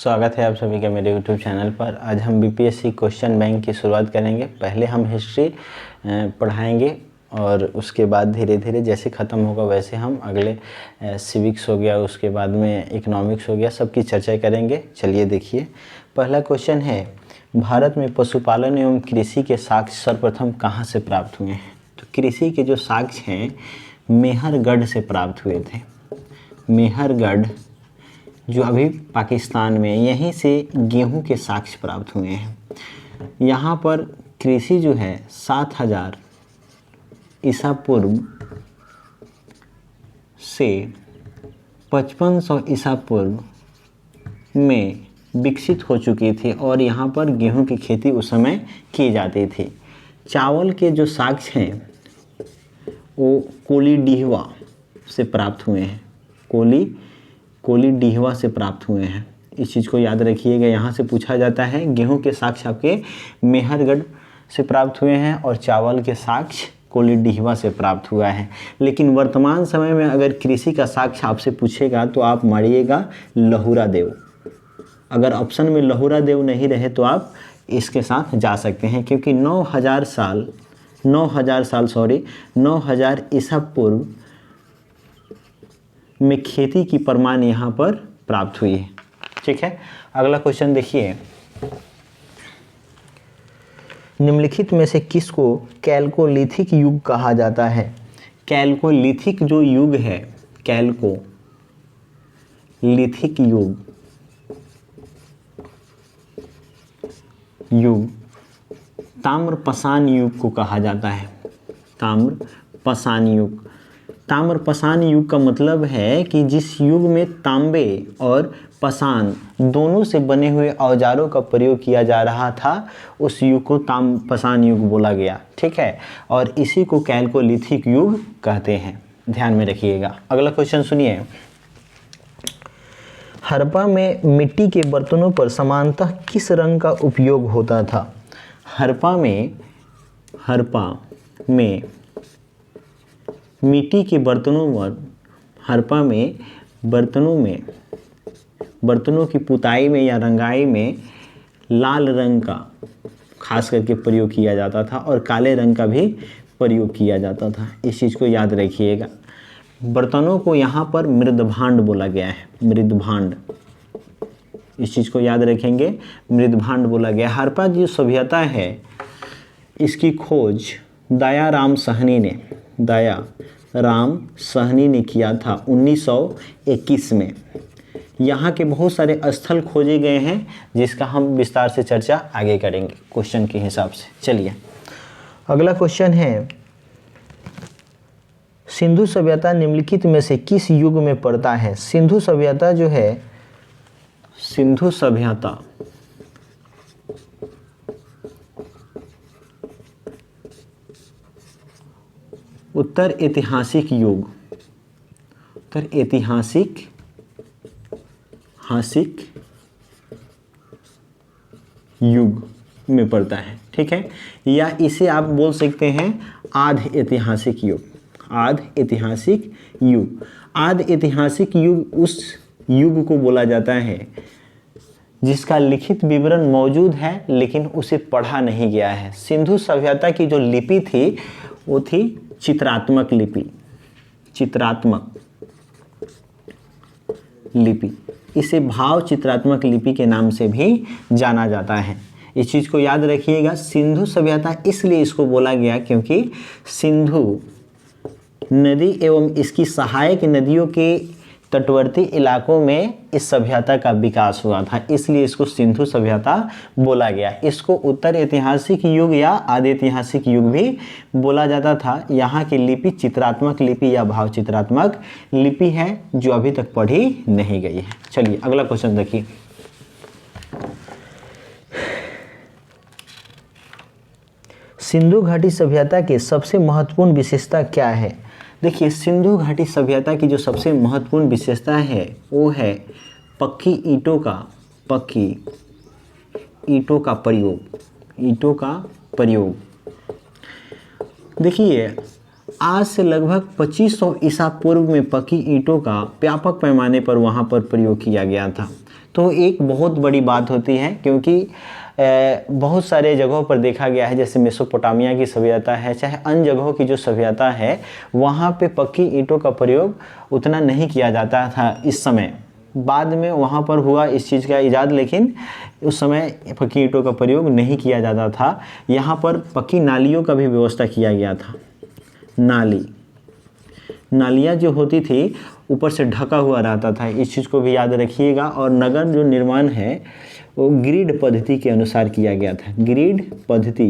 स्वागत है आप सभी का मेरे YouTube चैनल पर। आज हम बीपीएससी क्वेश्चन बैंक की शुरुआत करेंगे। पहले हम हिस्ट्री पढ़ाएंगे और उसके बाद धीरे धीरे जैसे ख़त्म होगा वैसे हम अगले सिविक्स हो गया, उसके बाद में इकोनॉमिक्स हो गया, सबकी चर्चा करेंगे। चलिए देखिए, पहला क्वेश्चन है, भारत में पशुपालन एवं कृषि के साक्ष्य सर्वप्रथम कहाँ से प्राप्त हुए हैं? तो कृषि के जो साक्ष्य हैं मेहरगढ़ से प्राप्त हुए थे। मेहरगढ़ जो अभी पाकिस्तान में, यहीं से गेहूं के साक्ष्य प्राप्त हुए हैं। यहाँ पर कृषि जो है 7000 ईसा पूर्व से 5500 ईसा पूर्व में विकसित हो चुकी थी और यहाँ पर गेहूं की खेती उस समय की जाती थी। चावल के जो साक्ष्य हैं वो कोलीडीहवा से प्राप्त हुए हैं। कोलीडीहवा से प्राप्त हुए हैं। इस चीज़ को याद रखिएगा, यहाँ से पूछा जाता है। गेहूं के साक्ष्य आपके मेहरगढ़ से प्राप्त हुए हैं और चावल के साक्ष्य कोलीडीहवा से प्राप्त हुआ है। लेकिन वर्तमान समय में अगर कृषि का साक्ष्य आपसे पूछेगा तो आप मारिएगा लहुरा देव। अगर ऑप्शन में लहुरा देव नहीं रहे तो आप इसके साथ जा सकते हैं, क्योंकि 9000 ईसा पूर्व में खेती की प्रमाण यहाँ पर प्राप्त हुई है। ठीक है, अगला क्वेश्चन देखिए, निम्नलिखित में से किसको कैल्कोलिथिक युग कहा जाता है? कैल्कोलिथिक जो युग है, कैल्कोलिथिक युग ताम्रपाषाण युग को कहा जाता है। ताम्रपाषाण युग। ताम्रपाषाण युग का मतलब है कि जिस युग में तांबे और पाषाण दोनों से बने हुए औजारों का प्रयोग किया जा रहा था, उस युग को ताम्रपाषाण युग बोला गया। ठीक है, और इसी को कैल्कोलिथिक युग कहते हैं, ध्यान में रखिएगा। अगला क्वेश्चन सुनिए, हड़प्पा में मिट्टी के बर्तनों पर सामान्यतः किस रंग का उपयोग होता था? हड़प्पा में मिट्टी के बर्तनों पर, हड़प्पा में बर्तनों की पुताई में या रंगाई में लाल रंग का खास करके प्रयोग किया जाता था और काले रंग का भी प्रयोग किया जाता था। इस चीज़ को याद रखिएगा। बर्तनों को यहाँ पर मृदभांड बोला गया है। मृदभांड, इस चीज़ को याद रखेंगे, मृदभांड बोला गया। हड़प्पा जो सभ्यता है इसकी खोज दयाराम साहनी ने किया था 1921 में। यहाँ के बहुत सारे स्थल खोजे गए हैं जिसका हम विस्तार से चर्चा आगे करेंगे क्वेश्चन के हिसाब से। चलिए, अगला क्वेश्चन है, सिंधु सभ्यता निम्नलिखित में से किस युग में पड़ता है? सिंधु सभ्यता जो है, सिंधु सभ्यता उत्तर ऐतिहासिक युग में पड़ता है। ठीक है, या इसे आप बोल सकते हैं आध ऐतिहासिक युग। आध ऐतिहासिक युग उस युग को बोला जाता है जिसका लिखित विवरण मौजूद है लेकिन उसे पढ़ा नहीं गया है। सिंधु सभ्यता की जो लिपि थी वो थी चित्रात्मक लिपि। इसे भाव चित्रात्मक लिपि के नाम से भी जाना जाता है। इस चीज़ को याद रखिएगा। सिंधु सभ्यता इसलिए इसको बोला गया क्योंकि सिंधु नदी एवं इसकी सहायक नदियों के तटवर्ती इलाकों में इस सभ्यता का विकास हुआ था, इसलिए इसको सिंधु सभ्यता बोला गया। इसको उत्तर ऐतिहासिक युग या आदि ऐतिहासिक युग भी बोला जाता था। यहाँ की लिपि चित्रात्मक लिपि या भाव चित्रात्मक लिपि है जो अभी तक पढ़ी नहीं गई है। चलिए, अगला क्वेश्चन देखिए, सिंधु घाटी सभ्यता के सबसे महत्वपूर्ण विशेषता क्या है? देखिए, सिंधु घाटी सभ्यता की जो सबसे महत्वपूर्ण विशेषता है वो है पक्की ईंटों का प्रयोग। देखिए, आज से लगभग 2500 ईसा पूर्व में पकी ईंटों का व्यापक पैमाने पर वहाँ पर प्रयोग किया गया था। तो एक बहुत बड़ी बात होती है, क्योंकि बहुत सारे जगहों पर देखा गया है, जैसे मेसोपोटामिया की सभ्यता है, चाहे अन्य जगहों की जो सभ्यता है, वहाँ पे पक्की ईंटों का प्रयोग उतना नहीं किया जाता था इस समय। बाद में वहाँ पर हुआ इस चीज़ का इजाद, लेकिन उस समय पक्की ईंटों का प्रयोग नहीं किया जाता था। यहाँ पर पक्की नालियों का भी व्यवस्था किया गया था। नालियाँ जो होती थी ऊपर से ढका हुआ रहता था, इस चीज़ को भी याद रखिएगा। और नगर जो निर्माण है वो ग्रिड पद्धति के अनुसार किया गया था। ग्रिड पद्धति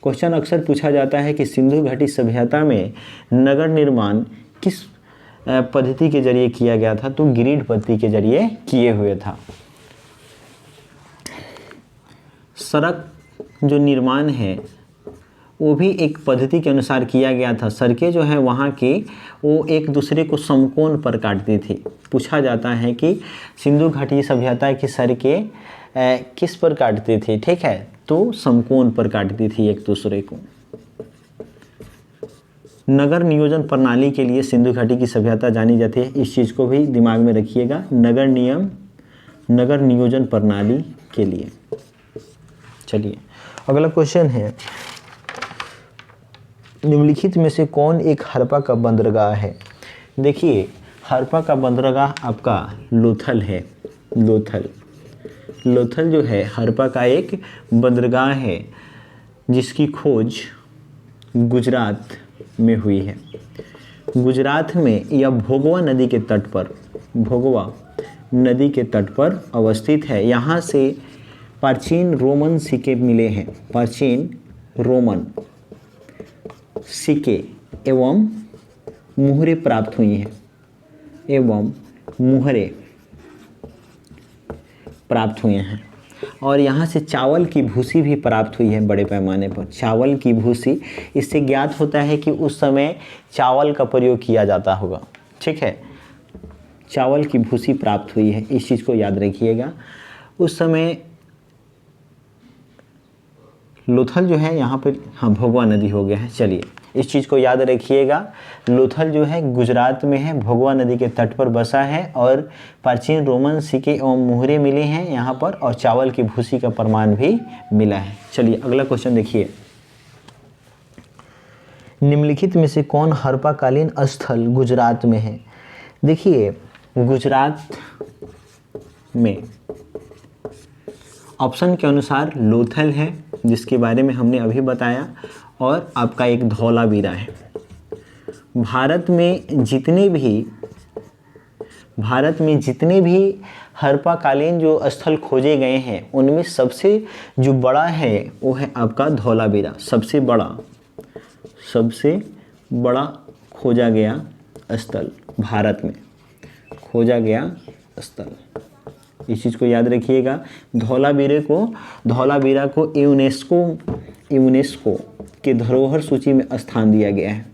क्वेश्चन अक्सर पूछा जाता है कि सिंधु घाटी सभ्यता में नगर निर्माण किस पद्धति के जरिए किया गया था, तो ग्रिड पद्धति के जरिए किए हुए था। सड़क जो निर्माण है वो भी एक पद्धति के अनुसार किया गया था। सड़कें जो है वहाँ की वो एक दूसरे को समकोण पर काटती थी। पूछा जाता है कि सिंधु घाटी सभ्यता की सड़कें किस पर काटती थी, ठीक है, तो समकोण पर काटती थी एक दूसरे को। नगर नियोजन प्रणाली के लिए सिंधु घाटी की सभ्यता जानी जाती है, इस चीज़ को भी दिमाग में रखिएगा। नगर नियोजन प्रणाली के लिए। चलिए अगला क्वेश्चन है, निम्नलिखित में से कौन एक हड़प्पा का बंदरगाह है। देखिए हड़प्पा का बंदरगाह आपका लोथल है। लोथल जो है हड़प्पा का एक बंदरगाह है, जिसकी खोज गुजरात में हुई है। गुजरात में यह भोगवा नदी के तट पर अवस्थित है। यहाँ से प्राचीन रोमन सिक्के मिले हैं। प्राचीन रोमन सिक्के एवं मुहरे प्राप्त हुई हैं। और यहाँ से चावल की भूसी भी प्राप्त हुई है बड़े पैमाने पर। चावल की भूसी, इससे ज्ञात होता है कि उस समय चावल का प्रयोग किया जाता होगा, ठीक है। चावल की भूसी प्राप्त हुई है, इस चीज़ को याद रखिएगा। उस समय लोथल जो है यहाँ पर, हाँ भोगवा नदी हो गया है। चलिए इस चीज़ को याद रखिएगा। लोथल जो है गुजरात में है, भोगवा नदी के तट पर बसा है, और प्राचीन रोमन सिक्के एवं मुहरे मिले हैं यहाँ पर, और चावल की भूसी का प्रमाण भी मिला है। चलिए अगला क्वेश्चन देखिए, निम्नलिखित में से कौन हड़प्पाकालीन स्थल गुजरात में है। देखिए गुजरात में ऑप्शन के अनुसार लोथल है, जिसके बारे में हमने अभी बताया, और आपका एक धौलावीरा है। भारत में जितने भी हड़प्पाकालीन जो स्थल खोजे गए हैं, उनमें सबसे जो बड़ा है वो है आपका धौलावीरा। सबसे बड़ा खोजा गया स्थल, भारत में खोजा गया स्थल, इस चीज़ को याद रखिएगा। धौलावीरा को यूनेस्को के धरोहर सूची में स्थान दिया गया है।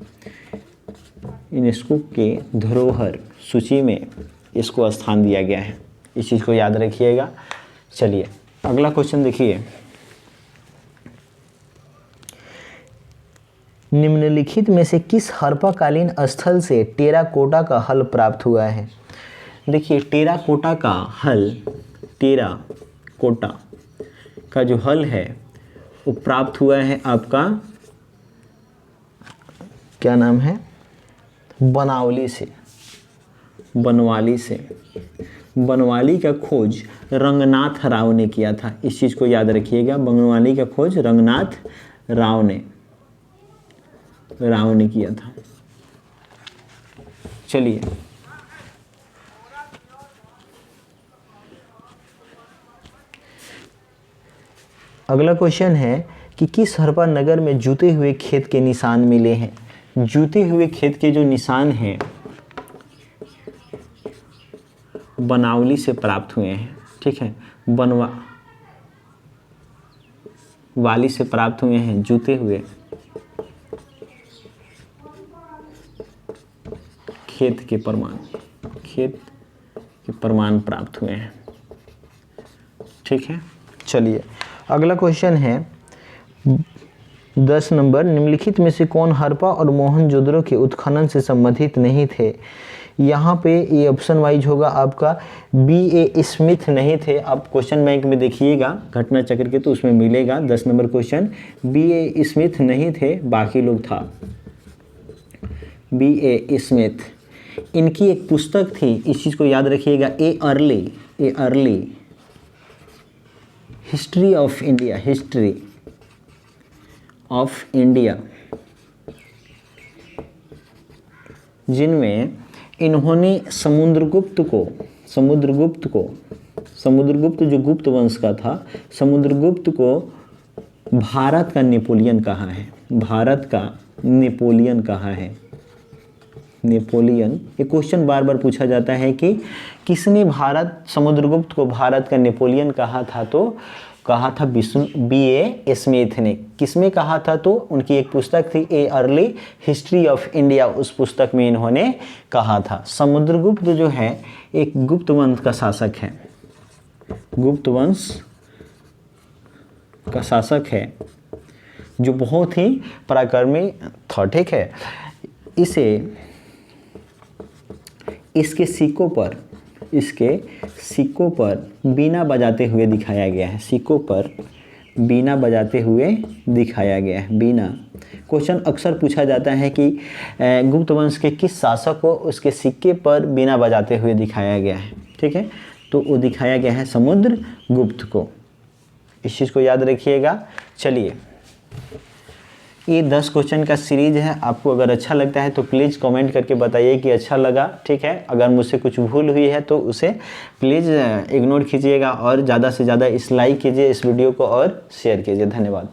यूनेस्को के धरोहर सूची में इसको स्थान दिया गया है, इस चीज़ को याद रखिएगा। चलिए अगला क्वेश्चन देखिए, निम्नलिखित में से किस हड़प्पाकालीन स्थल से टेराकोटा का हल प्राप्त हुआ है। देखिए टेराकोटा का जो हल है वो प्राप्त हुआ है आपका, क्या नाम है, बनवाली का खोज रंगनाथ राव ने किया था, इस चीज़ को याद रखिएगा। बनवाली का खोज रंगनाथ राव ने किया था। चलिए अगला क्वेश्चन है कि किस हड़प्पा नगर में जूते हुए खेत के निशान मिले हैं। जूते हुए खेत के जो निशान हैं बनावली से प्राप्त हुए हैं, ठीक है। वाली से प्राप्त हुए हैं जूते हुए खेत के प्रमाण प्राप्त हुए हैं, ठीक है। चलिए अगला क्वेश्चन है, 10 नंबर, निम्नलिखित में से कौन हड़प्पा और मोहनजोदड़ो के उत्खनन से संबंधित नहीं थे? यहाँ पे ये ऑप्शन वाइज होगा आपका B.A. स्मिथ नहीं थे। आप क्वेश्चन बैंक में देखिएगा घटना चक्र के तो उसमें मिलेगा 10 नंबर क्वेश्चन, B.A. स्मिथ नहीं थे, बाकी लोग था। B.A. स्मिथ। इनकी एक पुस्तक थी, इस चीज़ को याद रखिएगा, ए अर्ली हिस्ट्री ऑफ इंडिया, जिनमें इन्होंने समुद्रगुप्त जो गुप्त वंश का था, समुद्रगुप्त को भारत का नेपोलियन कहा है। नेपोलियन, ये क्वेश्चन बार बार पूछा जाता है कि किसने समुद्रगुप्त को भारत का नेपोलियन कहा था? तो कहा था B.A. स्मिथ ने। किसमें कहा था? तो उनकी एक पुस्तक थी ए अर्ली हिस्ट्री ऑफ इंडिया, उस पुस्तक में इन्होंने कहा था। समुद्रगुप्त जो है एक गुप्त वंश का शासक है, गुप्त वंश का शासक है जो बहुत ही पराक्रमी था, ठीक है। इसके सिक्कों पर बीना बजाते हुए दिखाया गया है। सिक्कों पर बीना बजाते हुए दिखाया गया है। बीना क्वेश्चन अक्सर पूछा जाता है कि गुप्त वंश के किस शासक को उसके सिक्के पर बीना बजाते हुए दिखाया गया है, ठीक है। तो वो दिखाया गया है समुद्रगुप्त को। इस चीज़ को याद रखिएगा। चलिए, ये 10 क्वेश्चन का सीरीज है। आपको अगर अच्छा लगता है तो प्लीज़ कमेंट करके बताइए कि अच्छा लगा, ठीक है। अगर मुझसे कुछ भूल हुई है तो उसे प्लीज़ इग्नोर कीजिएगा और ज़्यादा से ज़्यादा लाइक कीजिए इस वीडियो को और शेयर कीजिए। धन्यवाद।